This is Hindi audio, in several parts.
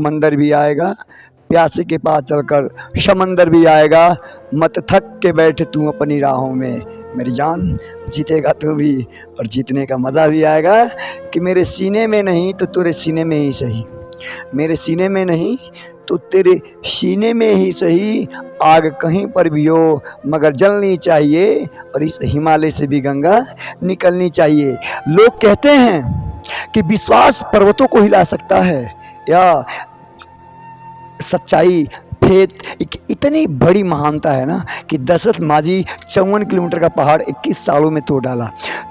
समंदर भी आएगा, प्यासे के पास चलकर समंदर भी आएगा, मत थक के बैठ तू अपनी राहों में मेरी जान, जीतेगा तू भी और जीतने का मज़ा भी आएगा कि मेरे सीने में नहीं तो तेरे सीने में ही सही, मेरे सीने में नहीं तो तेरे सीने में ही सही, आग कहीं पर भी हो मगर जलनी चाहिए और इस हिमालय से भी गंगा निकलनी चाहिए। लोग कहते हैं कि विश्वास पर्वतों को हिला सकता है, या सच्चाई फेत एक इतनी बड़ी महानता है ना कि दशरथ माझी 54 किलोमीटर का पहाड़ 21 सालों में तोड़ डाला।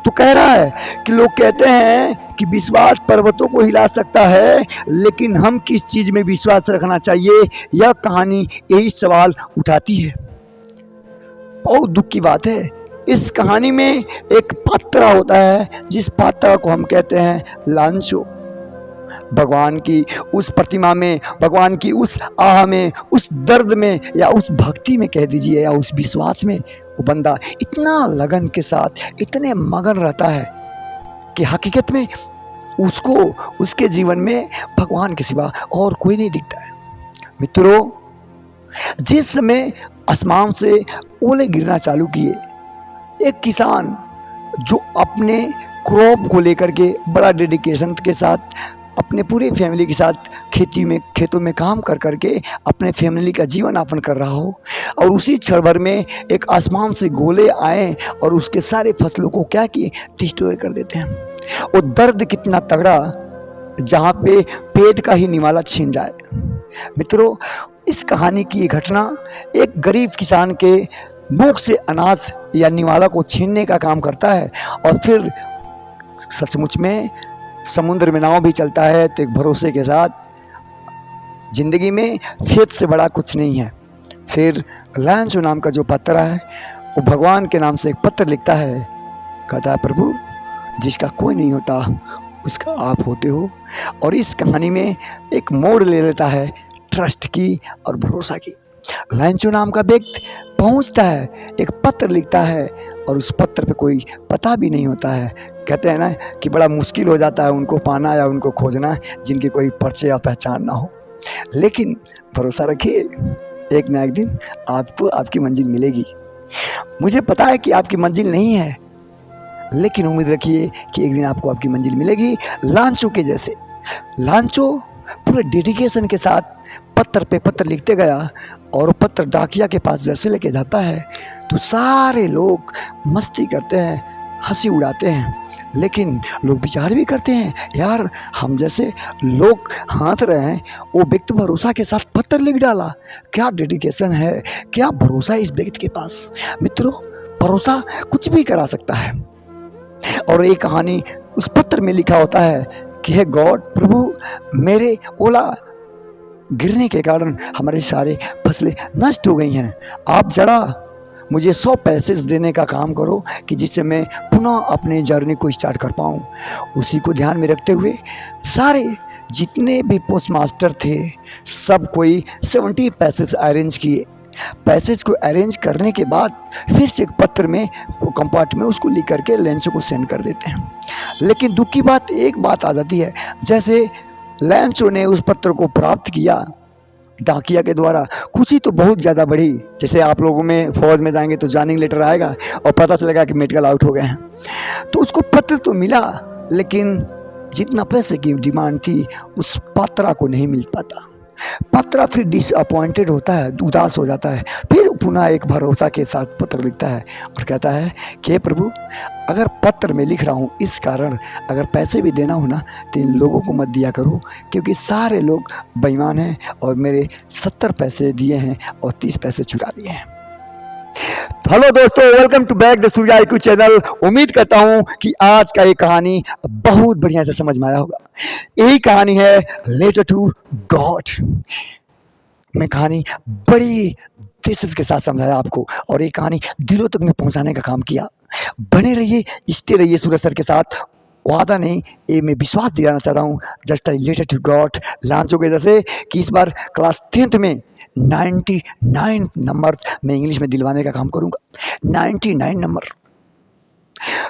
तो कह रहा है कि लोग कहते हैं कि विश्वास पर्वतों को हिला सकता है, लेकिन हम किस चीज़ में विश्वास रखना चाहिए, यह कहानी यही सवाल उठाती है। बहुत दुख की बात है, इस कहानी में एक पात्र होता है जिस पात्र को हम कहते हैं लांचो। भगवान की उस प्रतिमा में, भगवान की उस आह में, उस दर्द में, या उस भक्ति में कह दीजिए, या उस विश्वास में वो बंदा इतना लगन के साथ इतने मगन रहता है कि हकीकत में उसको उसके जीवन में भगवान के सिवा और कोई नहीं दिखता है। मित्रों, जिस समय आसमान से ओले गिरना चालू किए, एक किसान जो अपने क्रॉप को लेकर के बड़ा डेडिकेशन के साथ अपने पूरी फैमिली के साथ खेतों में काम कर करके अपने फैमिली का जीवन यापन कर रहा हो, और उसी क्षण भर में एक आसमान से गोले आए और उसके सारे फसलों को क्या किए, डिस्ट्रॉय कर देते हैं। वो दर्द कितना तगड़ा, जहाँ पे पेट का ही निवाला छीन जाए। मित्रों, इस कहानी की ये घटना एक गरीब किसान के मुख से अनाज या निवाला को छीनने का काम करता है, और फिर सचमुच में समुद्र में नाव भी चलता है तो एक भरोसे के साथ, जिंदगी में फेत से बड़ा कुछ नहीं है। फिर लांचो नाम का जो पत्र है वो भगवान के नाम से एक पत्र लिखता है, कहता है प्रभु जिसका कोई नहीं होता उसका आप होते हो। और इस कहानी में एक मोड़ ले लेता है ट्रस्ट की और भरोसा की। लांचो नाम का व्यक्ति पहुंचता है, एक पत्र लिखता है, और उस पत्र पे कोई पता भी नहीं होता है। कहते हैं ना कि बड़ा मुश्किल हो जाता है उनको पाना या उनको खोजना जिनकी कोई परिचय या पहचान ना हो। लेकिन भरोसा रखिए, एक ना एक दिन आपको आपकी मंजिल मिलेगी। मुझे पता है कि आपकी मंजिल नहीं है, लेकिन उम्मीद रखिए कि एक दिन आपको आपकी मंजिल मिलेगी। लांचो के जैसे लांचो पूरे डेडिकेशन के साथ पत्थर पे पत्थर लिखते गया, और पत्थर डाकिया के पास जैसे लेके जाता है तो सारे लोग मस्ती करते हैं, हंसी उड़ाते हैं, लेकिन लोग विचार भी करते हैं, यार हम जैसे लोग हाथ रहे हैं, वो व्यक्ति भरोसा के साथ पत्थर लिख डाला, क्या डेडिकेशन है, क्या भरोसा है इस व्यक्ति के पास। मित्रों, भरोसा कुछ भी करा सकता है। और ये कहानी उस पत्र में लिखा होता है कि हे गॉड, प्रभु मेरे ओला गिरने के कारण हमारे सारे फसलें नष्ट हो गई हैं, आप जरा मुझे 100 पैसे देने का काम करो कि जिससे मैं पुनः अपने जर्नी को स्टार्ट कर पाऊँ। उसी को ध्यान में रखते हुए सारे जितने भी पोस्ट मास्टर थे सब कोई 70 पैसेज अरेंज किए। पैसेज को अरेंज करने के बाद फिर से एक पत्र में कंपार्ट में उसको लिख करके लांचो को सेंड कर देते हैं। लेकिन दुख की बात एक बात आ जाती है, जैसे लांचो ने उस पत्र को प्राप्त किया डाकिया के द्वारा, खुशी तो बहुत ज़्यादा बढ़ी। जैसे आप लोगों में फौज में जाएंगे तो जॉइनिंग लेटर आएगा और पता चलेगा कि मेडिकल आउट हो गए हैं, तो उसको पत्र तो मिला, लेकिन जितना पैसे की डिमांड थी उस पात्रा को नहीं मिल पाता। पात्रा फिर डिसअपॉइंटेड होता है, उदास हो जाता है। फिर पुनः एक भरोसा के साथ पत्र लिखता है और कहता है कि प्रभु, अगर पत्र में लिख रहा हूँ इस कारण, अगर पैसे भी देना हो ना तो इन लोगों को मत दिया करो, क्योंकि सारे लोग बेईमान हैं और मेरे 70 पैसे दिए हैं और 30 पैसे चुरा लिए हैं। हेलो दोस्तों, welcome to back the Surya IQ channel. उम्मीद करता हूं कि आज का ये कहानी बहुत बढ़िया से समझ में आया होगा। यही कहानी है लेटर टू गॉड। मैं कहानी बड़ी पेशेंस के साथ समझाया आपको, और ये कहानी दिलों तक में पहुंचाने का काम किया। बने रहिए, स्टे रहिए सूरज सर के साथ। वादा नहीं, ये मैं विश्वास दिलाना चाहता हूँ just letter to God Lencho के जैसे, कि इस बार क्लास 10th में 99 नंबर मैं इंग्लिश में दिलवाने का काम करूंगा। 99 नंबर।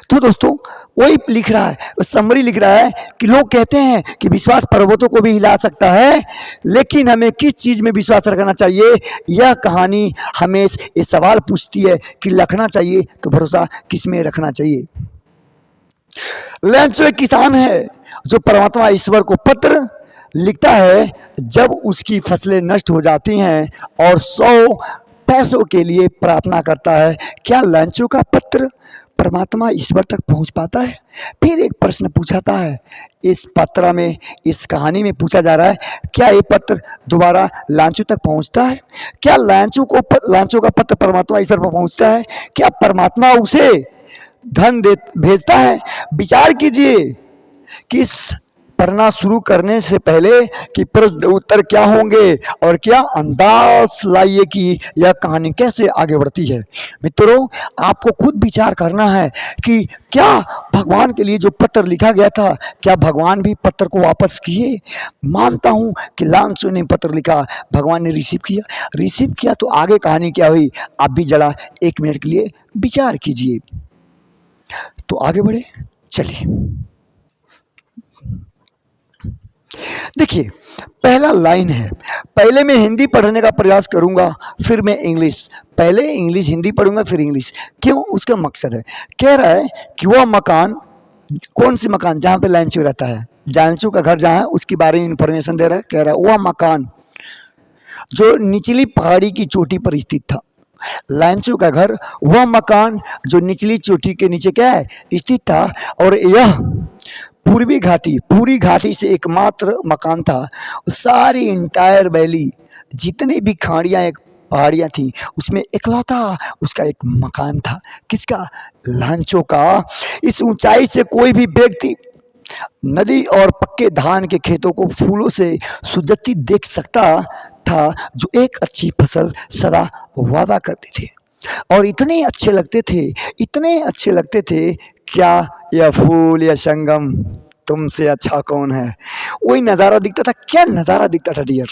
तो दोस्तों, वही लिख रहा है, समरी लिख रहा है कि लोग कहते हैं कि विश्वास पर्वतों को भी हिला सकता है, लेकिन हमें किस चीज में विश्वास रखना चाहिए। यह कहानी हमें ये सवाल पूछती है कि रखना चाहिए तो भरोसा किस में रखना चाहिए। लैंचो एक किसान है जो परमात्मा ईश्वर को पत्र लिखता है जब उसकी फसलें नष्ट हो जाती हैं और 100 पैसों के लिए प्रार्थना करता है। क्या लैंचो का पत्र परमात्मा ईश्वर तक पहुंच पाता है? फिर एक प्रश्न पूछाता है इस पत्र में, इस कहानी में पूछा जा रहा है, क्या ये पत्र दोबारा लांचू तक पहुंचता है? क्या लांचू का पत्र परमात्मा ईश्वर पर पहुंचता है? क्या परमात्मा उसे धन दे भेजता है? विचार कीजिए कि इस पढ़ना शुरू करने से पहले कि प्रश्न उत्तर क्या होंगे और क्या अंदाज लाइए कि यह कहानी कैसे आगे बढ़ती है। मित्रों, आपको खुद विचार करना है कि क्या भगवान के लिए जो पत्र लिखा गया था, क्या भगवान भी पत्र को वापस किए? मानता हूं कि लांचो ने पत्र लिखा, भगवान ने रिसीव किया तो आगे कहानी क्या हुई, आप भी जरा 1 मिनट के लिए विचार कीजिए। तो आगे बढ़े, चलिए। देखिए, पहला लाइन है, पहले मैं हिंदी पढ़ने का प्रयास करूंगा, फिर मैं इंग्लिश, पहले इंग्लिश हिंदी पढ़ूंगा फिर इंग्लिश। क्यों? उसका मकसद है, कह रहा है कि वह मकान, कौन सी मकान? जहां पे लांचो रहता है, लांचो का घर जहां है उसके बारे में इंफॉर्मेशन दे रहा है। कह रहा है वह मकान जो निचली पहाड़ी की चोटी पर स्थित था। लांचो का घर, वह मकान जो निचली चोटी के नीचे क्या है, स्थित था, और यह पूरी घाटी से एकमात्र मकान था। सारी इंटायर वैली, जितनी भी खाड़ियाँ एक पहाड़ियाँ थी, उसमें इकलौता उसका एक मकान था। किसका? लांचो का। इस ऊंचाई से कोई भी व्यक्ति नदी और पक्के धान के खेतों को फूलों से सुजती देख सकता था, जो एक अच्छी फसल सदा वादा करते थे और इतने अच्छे लगते थे। क्या यह फूल या संगम तुमसे अच्छा कौन है? वही नज़ारा दिखता था। क्या नज़ारा दिखता था डियर,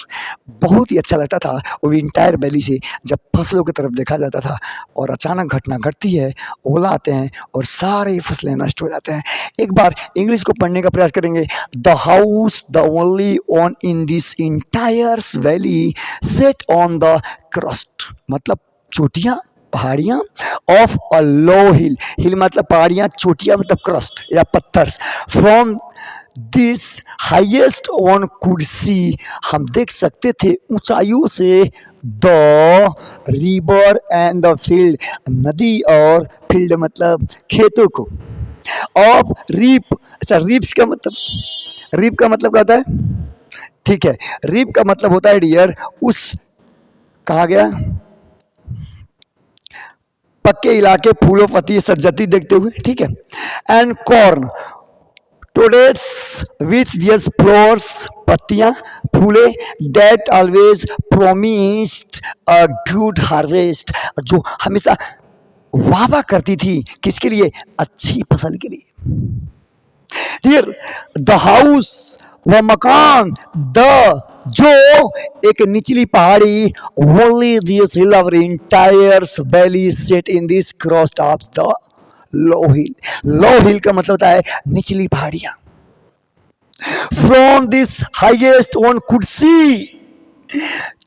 बहुत ही अच्छा लगता था। वो इंटायर वैली से जब फसलों की तरफ देखा जाता था और अचानक घटना घटती है, ओला आते हैं और सारी फसलें नष्ट हो जाते हैं। एक बार इंग्लिश को पढ़ने का प्रयास करेंगे। The house the only on in this entire valley set on the crust, मतलब चोटियाँ, पहाड़ियाँ, ऑफ अ लो हिल, हिल मतलब पहाड़ियाँ, चोटियाँ मतलब क्रस्ट या पत्थर। From this highest on could see, हम देख सकते थे ऊंचाइयों से, the river and the field, नदी और फील्ड मतलब खेतों को, ऑफ रीप। अच्छा, रीप का मतलब क्या होता है? ठीक है, रीप का मतलब होता है डियर, उस, कहा गया, पक्के इलाके फूलों पत्ती सज्जती देखते हुए, ठीक है। And corn todates with their flowers, पत्तियां, फूले, that always promised a good harvest, जो हमेशा वादा करती थी किसके लिए? अच्छी फसल के लिए। डियर, द हाउस, वह मकान, द, जो, एक निचली पहाड़ी, only this hill of entire valley set in this cross of the low hill. Low hill का मतलब होता है निचली पहाड़ियां। From this highest one could see,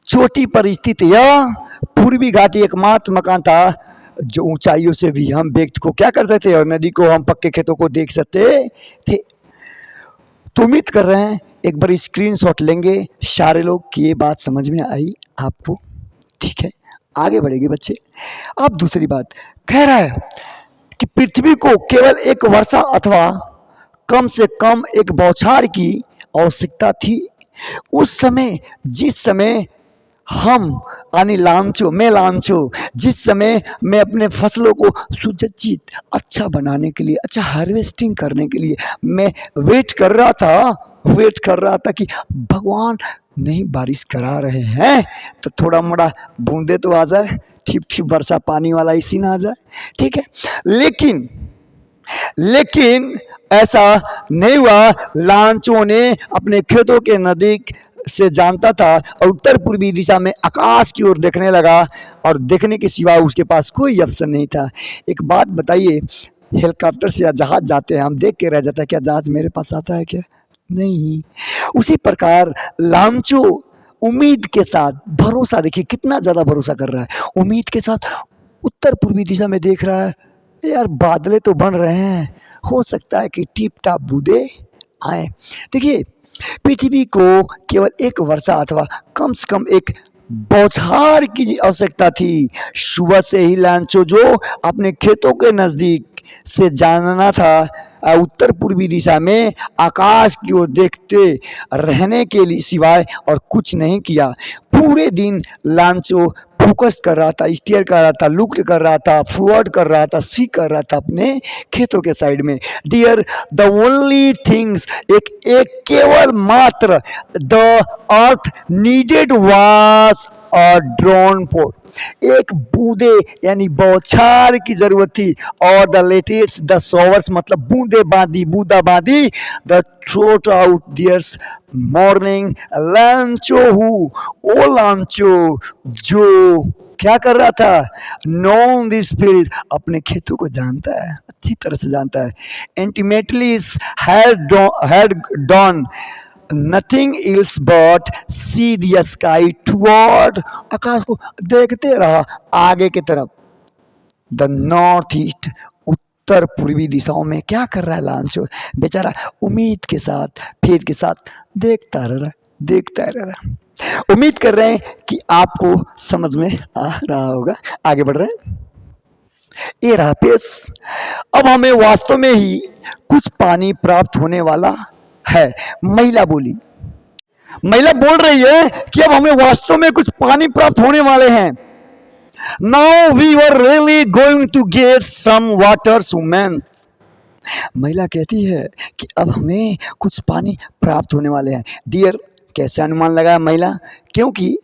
चोटी पर स्थित यह पूर्वी घाटी एकमात्र मकान था जो ऊंचाइयों से भी हम व्यक्ति को क्या करते थे और नदी को, हम पक्के खेतों को देख सकते थे। तो उम्मीद कर रहे हैं एक बार स्क्रीनशॉट लेंगे सारे लोग कि ये बात समझ में आई आपको, ठीक है। आगे बढ़ेंगे बच्चे। अब दूसरी बात कह रहा है कि पृथ्वी को केवल एक वर्षा अथवा कम से कम एक बौछार की आवश्यकता थी। उस समय, जिस समय हम यानी लांचो, जिस समय मैं अपने फसलों को सुसज्जित अच्छा बनाने के लिए, अच्छा हार्वेस्टिंग करने के लिए मैं वेट कर रहा था कि भगवान नहीं बारिश करा रहे हैं तो थोड़ा मोड़ा बूंदे तो आ जाए, ठीक ठीक वर्षा पानी वाला ही सीन आ जाए, ठीक है। लेकिन ऐसा नहीं हुआ। लांचो ने अपने खेतों के नजदीक से जानता था और उत्तर पूर्वी दिशा में आकाश की ओर देखने लगा और देखने के सिवा उसके पास कोई ऑप्शन नहीं था। एक बात बताइए, हेलीकॉप्टर से या जहाज जाते हैं, हम देख के रह जाता है क्या जहाज मेरे पास आता है क्या? नहीं। उसी प्रकार लांचो उम्मीद के साथ भरोसा, देखिए कितना ज़्यादा भरोसा कर रहा है, उम्मीद के साथ उत्तर पूर्वी दिशा में देख रहा है। यार बादलें तो बन रहे हैं, हो सकता है कि टिप टाप बूंदे आए। देखिए पृथ्वी को केवल एक वर्षा अथवा कम से कम एक बौछार की आवश्यकता थी। सुबह से ही लांचो जो अपने खेतों के नजदीक से जानना था, उत्तर पूर्वी दिशा में आकाश की ओर देखते रहने के लिए सिवाय और कुछ नहीं किया। पूरे दिन लांचो फोकस कर रहा था, स्टीयर कर रहा था, लुक कर रहा था, फॉरवर्ड कर रहा था, सी कर रहा था अपने खेतों के साइड में। डियर द ओनली थिंग्स, एक केवल मात्र the earth needed was a drone for, एक बूंदे यानी बौछार की जरूरत थी। और द लेटेस्ट द शॉवर्स मतलब बूंदे बांदी, बूंदा बांदी, the throat out theirs morning Lencho who, ओ लांचो जो क्या कर रहा था, नॉन दिस फील्ड, अपने खेतों को जानता है, अच्छी तरह से जानता है। Intimately had done nothing else but see the sky toward, आकाश को देखते रहा आगे की तरफ। द नॉर्थ ईस्ट, उत्तर पूर्वी दिशाओं में क्या कर रहा है लांचो बेचारा, उम्मीद के साथ, फेथ के साथ देखता रह रहा, देखता रह रहा। उम्मीद कर रहे हैं कि आपको समझ में आ रहा होगा। आगे बढ़ रहे हैं, ये रहा पेश। अब हमें वास्तव में ही कुछ पानी प्राप्त होने वाला है, महिला बोली। महिला बोल रही है कि अब हमें वास्तव में कुछ पानी प्राप्त होने वाले हैं। Now we were really going to get some water women. महिला कहती है कि अब हमें कुछ पानी प्राप्त होने वाले हैं। डियर, कैसे अनुमान लगाया महिला, क्योंकि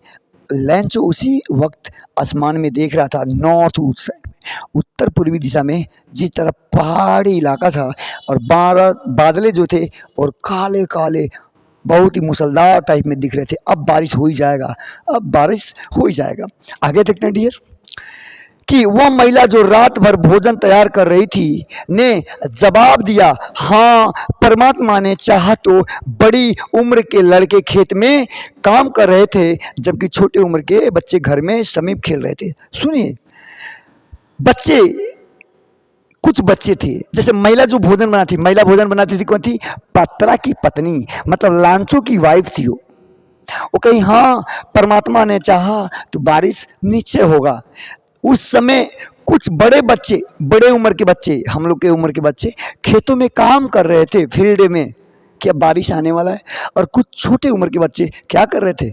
लैंचो उसी वक्त आसमान में देख रहा था, नॉर्थ ईस्ट साइड में, उत्तर पूर्वी दिशा में, जिस तरफ पहाड़ी इलाका था और बादले जो थे और काले काले बहुत ही मूसलधार टाइप में दिख रहे थे। अब बारिश हो ही जाएगा, अब बारिश हो ही जाएगा। आगे देखते हैं डियर कि वह महिला जो रात भर भोजन तैयार कर रही थी ने जवाब दिया, हाँ परमात्मा ने चाहा तो बड़ी उम्र के लड़के खेत में काम कर रहे थे जबकि छोटे उम्र के बच्चे घर में समीप खेल रहे थे। सुनिए, बच्चे, कुछ बच्चे थे, जैसे महिला जो भोजन बनाती, महिला भोजन बनाती थी, कौन थी, पत्रा की पत्नी, मतलब लांचो की वाइफ थी वो कही हाँ परमात्मा ने चाहा तो बारिश नीचे होगा। उस समय कुछ बड़े बच्चे, बड़े उम्र के बच्चे, हम लोग के उम्र के बच्चे खेतों में काम कर रहे थे फील्ड में कि अब बारिश आने वाला है, और कुछ छोटे उम्र के बच्चे क्या कर रहे थे,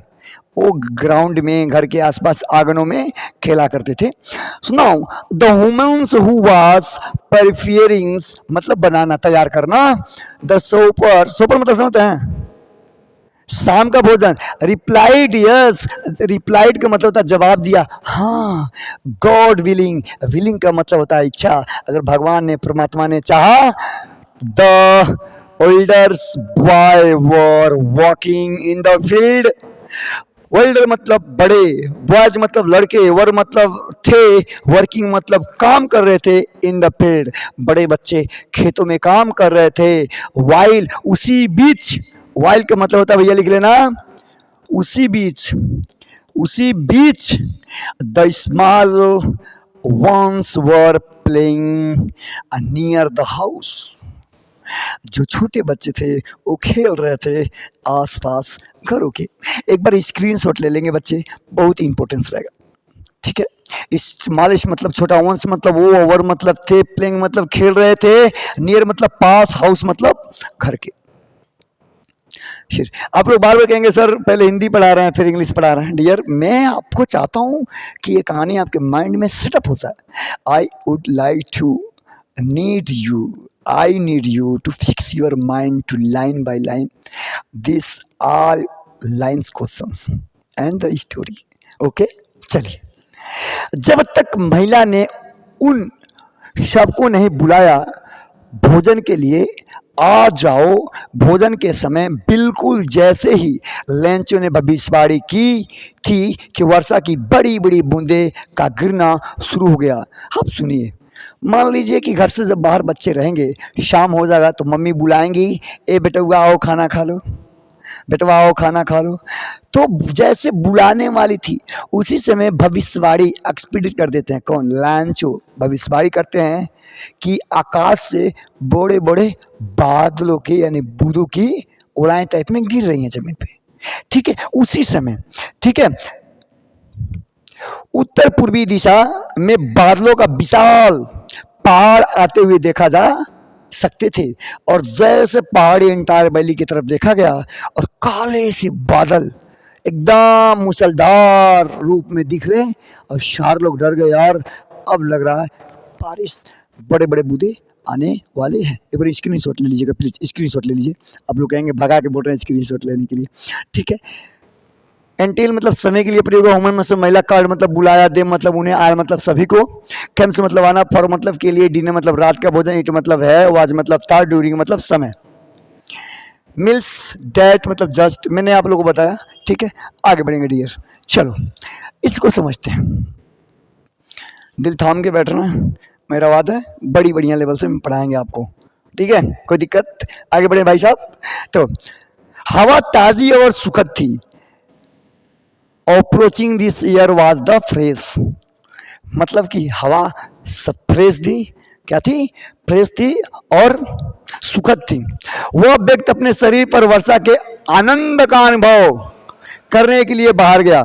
वो ग्राउंड में घर के आसपास आंगनों में खेला करते थे। सुनाओ, the womens who was preparing मतलब बनाना, तैयार करना, द सोपर, सोपर मतलब समझते हैं शाम का भोजन, रिप्लाइड यस, रिप्लाइड का मतलब होता है जवाब दिया, हाँ गॉड विलिंग, विलिंग का मतलब होता है इच्छा, अगर भगवान ने, परमात्मा ने चाहा। The olders boy were walking in the field, older मतलब बड़े, बॉयज मतलब लड़के, वर मतलब थे, वर्किंग मतलब काम कर रहे थे, इन द फील्ड बड़े बच्चे खेतों में काम कर रहे थे, वाइल उसी बीच, वाइल का मतलब होता है भैया लिख लेना, उसी बीच, उसी बीच, the small ones were playing near the house, जो छोटे बच्चे थे वो खेल रहे थे आसपास घरों के। एक बार स्क्रीनशॉट ले लेंगे बच्चे, बहुत ही इंपॉर्टेंस रहेगा, ठीक है। स्मॉलिश मतलब छोटा, वंस मतलब वो, ओवर मतलब थे, प्लेइंग मतलब खेल रहे थे, नियर मतलब पास, हाउस मतलब घर के। फिर आप लोग बार बार कहेंगे सर पहले हिंदी पढ़ा रहे हैं फिर इंग्लिश पढ़ा रहे हैं। डियर, मैं आपको चाहता हूँ कि ये कहानी आपके माइंड में सेटअप हो जाए। I would like to need you, I need you to fix your mind to line by line this all lines questions and the story. Okay? चलिए, जब तक महिला ने उन सबको नहीं बुलाया भोजन के लिए, आ जाओ भोजन के समय, बिल्कुल जैसे ही लैंचो ने भविष्यवाणी की थी कि वर्षा की बड़ी बड़ी बूंदे का गिरना शुरू हो गया। अब सुनिए, मान लीजिए कि घर से जब बाहर बच्चे रहेंगे, शाम हो जाएगा तो मम्मी बुलाएंगी, ए बेटुआ आओ खाना खा लो, बेटवा आओ खाना खा लो। तो जैसे बुलाने वाली थी, उसी समय भविष्यवाणी एक्सपीडिट कर देते हैं। कौन? लांचो भविष्यवाणी करते हैं कि आकाश से बड़े बड़े बादलों के यानी बूंदों की उड़ाएं टाइप में गिर रही हैं जमीन पे। ठीक है, उसी समय, ठीक है, उत्तर पूर्वी दिशा में बादलों का विशाल पहाड़ आते हुए देखा जा सकते थे। और जैसे पहाड़ी एंटायर वैली की तरफ देखा गया और काले से बादल एकदम मूसलधार रूप में दिख रहे हैं और चार लोग डर गए यार, अब लग रहा है बारिश, बड़े बड़े बूंदे आने वाले हैं। एक बार स्क्रीन शॉट ले लीजिएगा प्लीज, स्क्रीन शॉट ले लीजिए। आप लोग कहेंगे भगा के बोल रहे हैं स्क्रीन शॉट लेने के लिए, ठीक है। एंटिल मतलब समय के लिए प्रयोग, ह्यूमन मतलब महिला, कार्ड मतलब बुलाया, दे मतलब उन्हें, आय मतलब सभी को, कैम से मतलब आना, फॉर मतलब के लिए, डिनर मतलब रात का भोजन, इट मतलब है, वाज मतलब था, ड्यूरिंग मतलब समय, मिल्स डेट मतलब जस्ट, मैंने आप लोगों को बताया, ठीक है। आगे बढ़ेंगे डियर, चलो इसको समझते हैं। दिल थाम के बैठना, मेरा वादा है बड़ी बढ़िया लेवल से पढ़ाएंगे आपको, ठीक है, कोई दिक्कत। आगे बढ़े भाई साहब। तो हवा ताजी और सुखद थी। Approaching this year was the fresh, मतलब कि हवा सब फ्रेश थी, क्या थी? फ्रेश थी और सुखद थी। वह व्यक्ति अपने शरीर पर वर्षा के आनंद का अनुभव करने के लिए बाहर गया।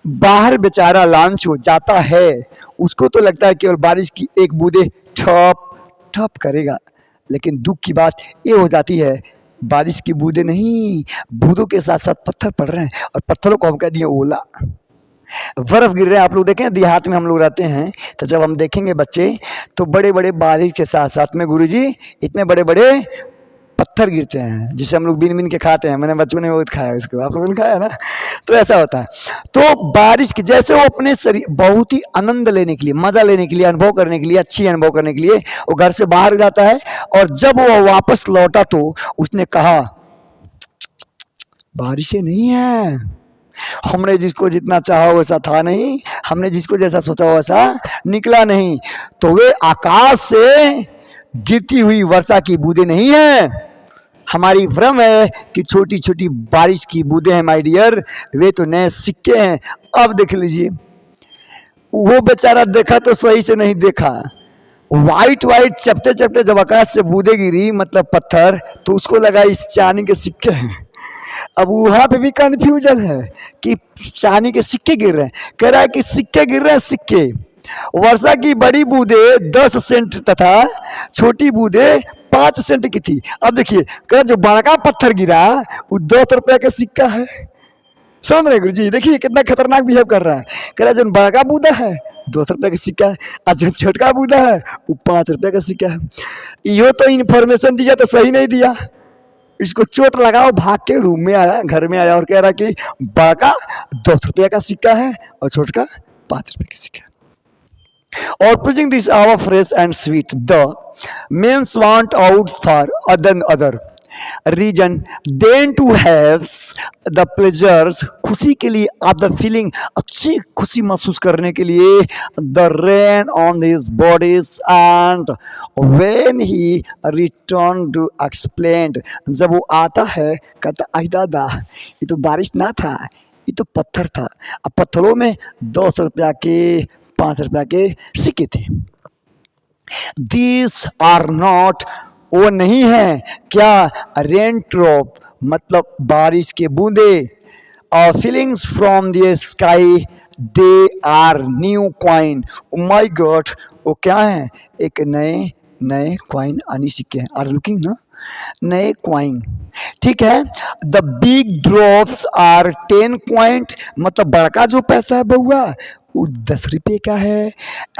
बाहर बेचारा लांच हो जाता है, उसको तो लगता है केवल बारिश की एक बूंदे ठप ठप करेगा, लेकिन दुख की बात ये हो जाती है बारिश की बूंदे नहीं, बूंदों के साथ साथ पत्थर पड़ रहे हैं और पत्थरों को हम कह दिए ओला, बर्फ गिर रहे हैं। आप लोग देखें देहात में हम लोग रहते हैं तो जब हम देखेंगे बच्चे तो बड़े बड़े बारिश के साथ साथ में गुरुजी इतने बड़े बड़े पत्थर गिरते हैं जिसे हम लोग बीन बीन के खाते हैं। मैंने बचपन में बहुत खाया इसको, आप लोगों ने खाया ना। तो ऐसा होता है। तो बारिश की जैसे वो अपने शरीर बहुत ही आनंद लेने के लिए, मजा लेने के लिए, अनुभव करने के लिए, अच्छी अनुभव करने के लिए वो घर से बाहर जाता है और जब वो वापस लौटा तो उसने कहा बारिशें नहीं है, हमने जिसको जितना चाहा वैसा था नहीं, हमने जिसको जैसा सोचा वैसा निकला नहीं। तो वे आकाश से गिरती हुई वर्षा की बूंदें नहीं है, हमारी भ्रम है कि छोटी छोटी बारिश की बूंदें हैं माय डियर, वे तो नए सिक्के हैं। अब देख लीजिए, वो बेचारा देखा तो सही से नहीं देखा, वाइट वाइट चपटे चपटे जब आकाश से बूंदे गिरी मतलब पत्थर, तो उसको लगा इस चांदी के सिक्के हैं। अब वहां पे भी कंफ्यूजन है कि चांदी के सिक्के गिर रहे हैं, कह रहा है कि सिक्के गिर रहे हैं, सिक्के। वर्षा की बड़ी बूंदे 10 सेंट तथा छोटी बूंदे 5 सेंट की थी। अब देखिए, कह जो बड़का पत्थर गिरा वो 2 रुपए का सिक्का है, समझ रहे गुरु जी? देखिए कितना खतरनाक बिहेव कर रहा है। कह रहा है जो बड़का बूंदा है 2 रुपए का सिक्का है और जो छोटका बूंदा है वो 5 रुपए का सिक्का है। यो तो इन्फॉर्मेशन दिया तो सही नहीं दिया, इसको चोट लगाओ, भाग के रूम में आया, घर में आया और कह रहा कि बड़का 10 रुपये का सिक्का है और छोटका 5 रुपए का सिक्का है। और preaching this hour fresh and sweet, the men's want out for other reason than to have the pleasures, खुशी के लिए other feeling, अच्छी खुशी महसूस करने के लिए the rain on his bodies, and when he returned to explained, जब वो आता है कहता आई दादा ये तो बारिश ना था, ये तो पत्थर था। अब पत्थरों में 10 रुपया के 5 रुपया के सिक्के थे। These are not, वो नहीं है क्या? रेन ड्रॉप मतलब बारिश के बूंदे, और feelings from the sky, they are new coin. My God, वो क्या है? एक नए नए कॉइन यानी सिक्के हैं। आर लुकिंग ना, नए कॉइन, ठीक है। The big drops are 10 coin, मतलब बड़का जो पैसा है बउआ वो 10 रुपये का है।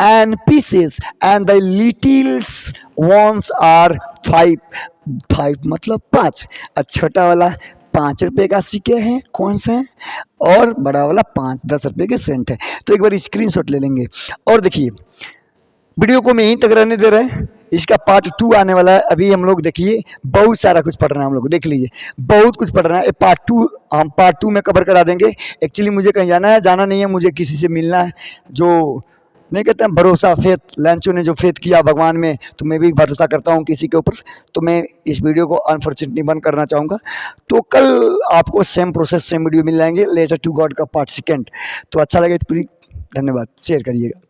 And pieces and the littles ones are 5 मतलब 5, और छोटा वाला 5 रुपये का सिक्के हैं, कौन से हैं, और बड़ा वाला 10 रुपये के सेंट है। तो एक बार स्क्रीनशॉट ले लेंगे। और देखिए वीडियो को मैं यहीं तक रहने दे रहे हैं, इसका पार्ट 2 आने वाला है। अभी हम लोग देखिए बहुत सारा कुछ पढ़ रहे हैं, हम लोग देख लीजिए बहुत कुछ पढ़ रहे हैं। पार्ट 2 हम पार्ट 2 में कवर करा देंगे। एक्चुअली मुझे कहीं जाना है, जाना नहीं है, मुझे किसी से मिलना है जो नहीं कहते हैं भरोसा, फेथ, लैंचो ने जो फेथ किया भगवान में, तो मैं भी भरोसा करता हूँ किसी के ऊपर। तो मैं इस वीडियो को अनफॉर्चुनेटली बंद करना चाहूँगा। तो कल आपको सेम प्रोसेस सेम वीडियो मिल जाएंगे, लेटर टू गॉड का पार्ट सेकेंड। तो अच्छा लगे तो प्लीज धन्यवाद, शेयर करिएगा।